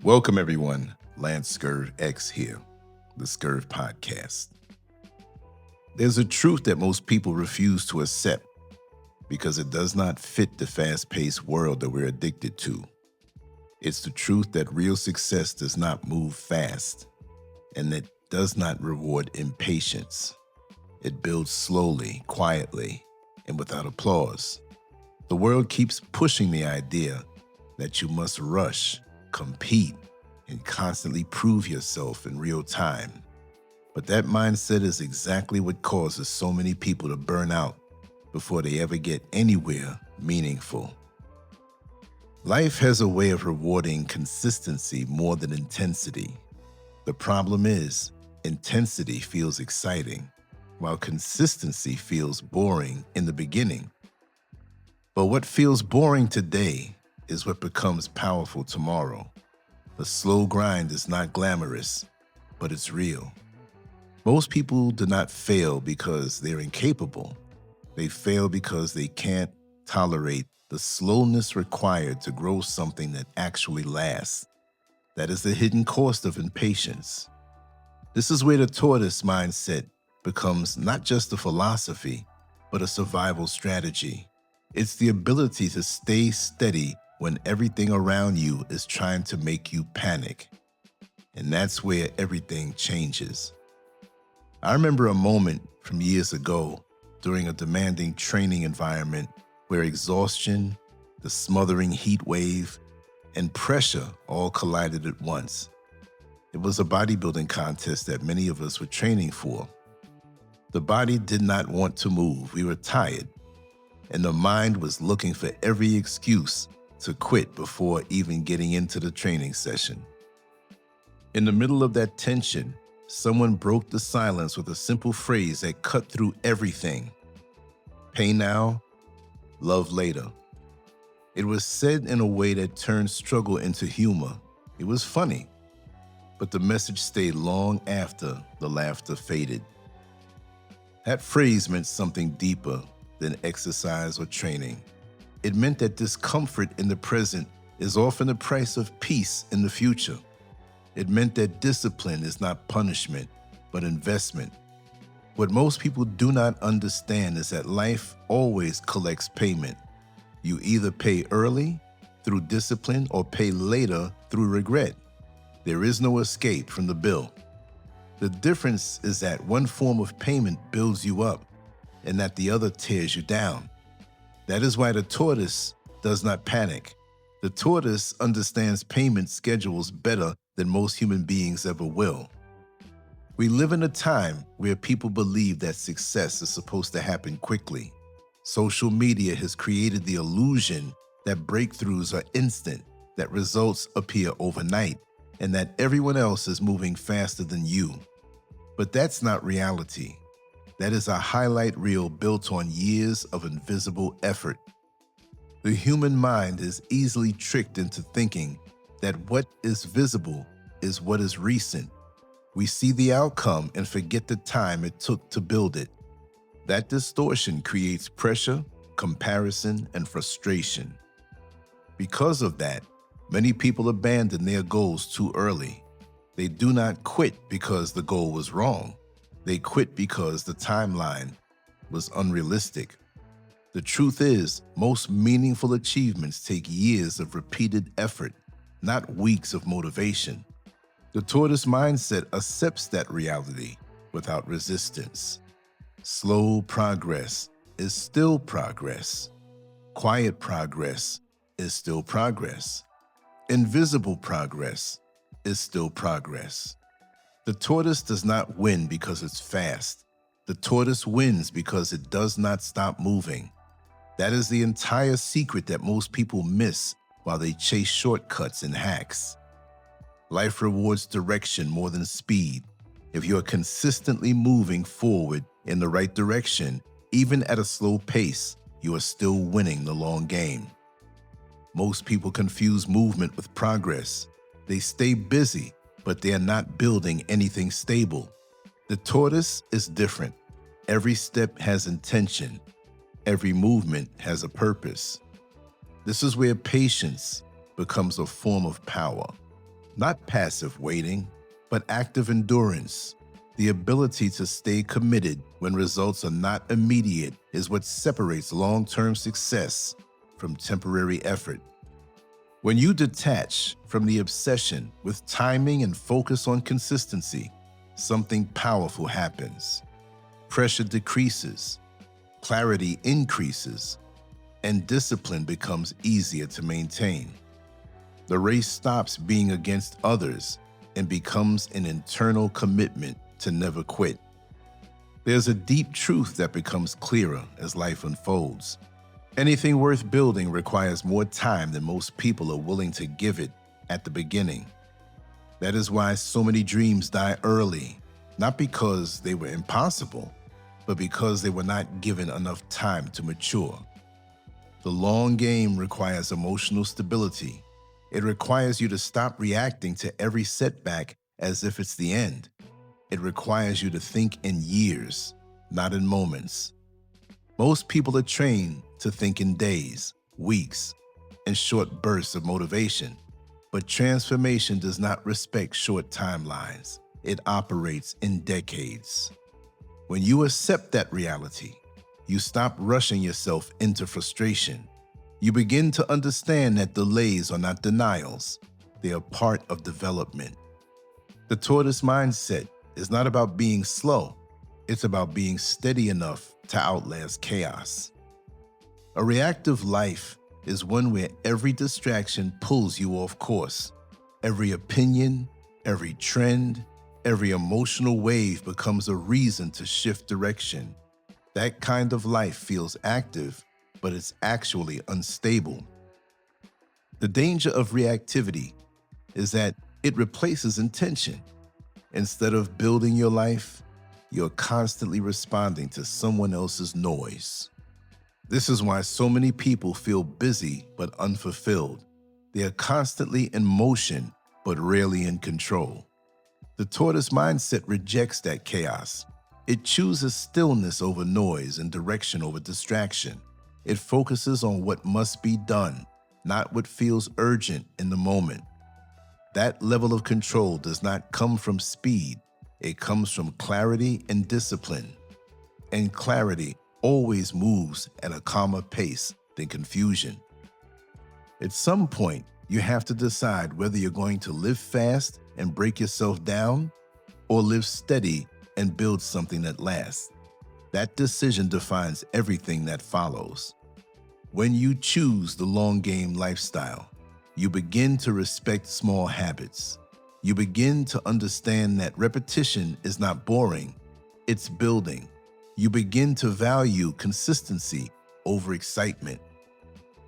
Welcome, everyone. LanceScurvX here, the Scurv podcast. There's a truth that most people refuse to accept because it does not fit the fast-paced world that we're addicted to. It's the truth that real success does not move fast and that does not reward impatience. It builds slowly, quietly, and without applause. The world keeps pushing the idea that you must rush, compete, and constantly prove yourself in real time. But that mindset is exactly what causes so many people to burn out before they ever get anywhere meaningful. Life has a way of rewarding consistency more than intensity. The problem is, intensity feels exciting, while consistency feels boring in the beginning. But what feels boring today is what becomes powerful tomorrow. The slow grind is not glamorous, but it's real. Most people do not fail because they're incapable. They fail because they can't tolerate the slowness required to grow something that actually lasts. That is the hidden cost of impatience. This is where the tortoise mindset becomes not just a philosophy, but a survival strategy. It's the ability to stay steady when everything around you is trying to make you panic. And that's where everything changes. I remember a moment from years ago during a demanding training environment where exhaustion, the smothering heat wave, and pressure all collided at once. It was a bodybuilding contest that many of us were training for. The body did not want to move. We were tired. And the mind was looking for every excuse to quit before even getting into the training session. In the middle of that tension, someone broke the silence with a simple phrase that cut through everything. Pay now, love later. It was said in a way that turned struggle into humor. It was funny, but the message stayed long after the laughter faded. That phrase meant something deeper than exercise or training. It meant that discomfort in the present is often the price of peace in the future. It meant that discipline is not punishment, but investment. What most people do not understand is that life always collects payment. You either pay early through discipline or pay later through regret. There is no escape from the bill. The difference is that one form of payment builds you up and that the other tears you down. That is why the tortoise does not panic. The tortoise understands payment schedules better than most human beings ever will. We live in a time where people believe that success is supposed to happen quickly. Social media has created the illusion that breakthroughs are instant, that results appear overnight, and that everyone else is moving faster than you. But that's not reality. That is a highlight reel built on years of invisible effort. The human mind is easily tricked into thinking that what is visible is what is recent. We see the outcome and forget the time it took to build it. That distortion creates pressure, comparison, and frustration. Because of that, many people abandon their goals too early. They do not quit because the goal was wrong. They quit because the timeline was unrealistic. The truth is, most meaningful achievements take years of repeated effort, not weeks of motivation. The tortoise mindset accepts that reality without resistance. Slow progress is still progress. Quiet progress is still progress. Invisible progress is still progress. The tortoise does not win because it's fast. The tortoise wins because it does not stop moving. That is the entire secret that most people miss while they chase shortcuts and hacks. Life rewards direction more than speed. If you're consistently moving forward in the right direction, even at a slow pace, you are still winning the long game. Most people confuse movement with progress. They stay busy, but they are not building anything stable. The tortoise is different. Every step has intention. Every movement has a purpose. This is where patience becomes a form of power. Not passive waiting, but active endurance. The ability to stay committed when results are not immediate is what separates long-term success from temporary effort. When you detach from the obsession with timing and focus on consistency, something powerful happens. Pressure decreases, clarity increases, and discipline becomes easier to maintain. The race stops being against others and becomes an internal commitment to never quit. There's a deep truth that becomes clearer as life unfolds. Anything worth building requires more time than most people are willing to give it at the beginning. That is why so many dreams die early, not because they were impossible, but because they were not given enough time to mature. The long game requires emotional stability. It requires you to stop reacting to every setback as if it's the end. It requires you to think in years, not in moments. Most people are trained to think in days, weeks, and short bursts of motivation. But transformation does not respect short timelines. It operates in decades. When you accept that reality, you stop rushing yourself into frustration. You begin to understand that delays are not denials. They are part of development. The tortoise mindset is not about being slow. It's about being steady enough to outlast chaos. A reactive life is one where every distraction pulls you off course. Every opinion, every trend, every emotional wave becomes a reason to shift direction. That kind of life feels active, but it's actually unstable. The danger of reactivity is that it replaces intention. Instead of building your life, you're constantly responding to someone else's noise. This is why so many people feel busy but unfulfilled. They are constantly in motion but rarely in control. The tortoise mindset rejects that chaos. It chooses stillness over noise and direction over distraction. It focuses on what must be done, not what feels urgent in the moment. That level of control does not come from speed. It comes from clarity and discipline. And clarity always moves at a calmer pace than confusion. At some point, you have to decide whether you're going to live fast and break yourself down or live steady and build something that lasts. That decision defines everything that follows. When you choose the long game lifestyle, you begin to respect small habits. You begin to understand that repetition is not boring, it's building. You begin to value consistency over excitement.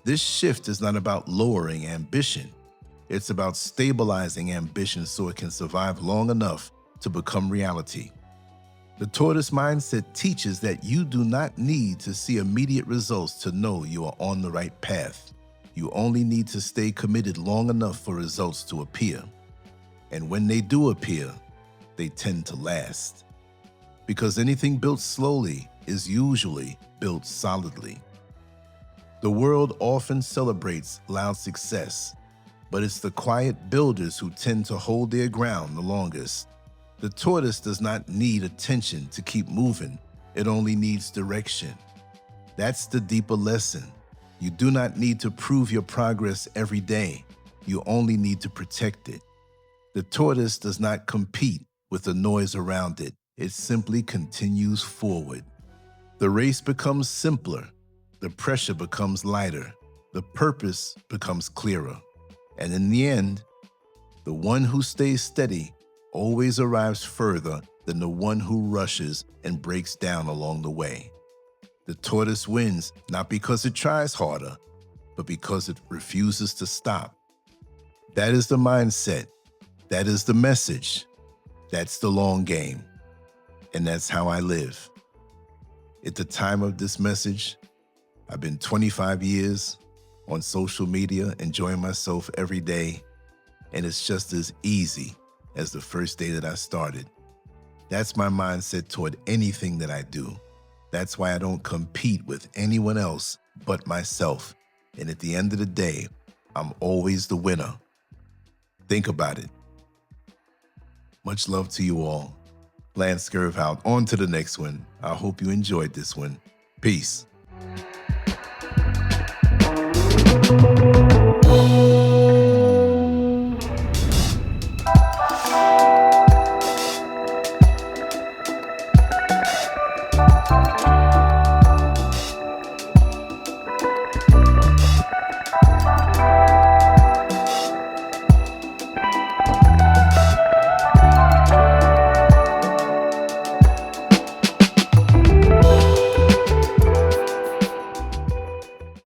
This shift is not about lowering ambition. It's about stabilizing ambition so it can survive long enough to become reality. The tortoise mindset teaches that you do not need to see immediate results to know you are on the right path. You only need to stay committed long enough for results to appear. And when they do appear, they tend to last. Because anything built slowly is usually built solidly. The world often celebrates loud success, but it's the quiet builders who tend to hold their ground the longest. The tortoise does not need attention to keep moving. It only needs direction. That's the deeper lesson. You do not need to prove your progress every day. You only need to protect it. The tortoise does not compete with the noise around it. It simply continues forward. The race becomes simpler. The pressure becomes lighter. The purpose becomes clearer. And in the end, the one who stays steady always arrives further than the one who rushes and breaks down along the way. The tortoise wins not because it tries harder, but because it refuses to stop. That is the mindset. That is the message. That's the long game. And that's how I live. At the time of this message, I've been 25 years on social media, enjoying myself every day, and it's just as easy as the first day that I started. That's my mindset toward anything that I do. That's why I don't compete with anyone else but myself. And at the end of the day, I'm always the winner. Think about it. Much love to you all. LanceScurv out. On to the next one. I hope you enjoyed this one. Peace.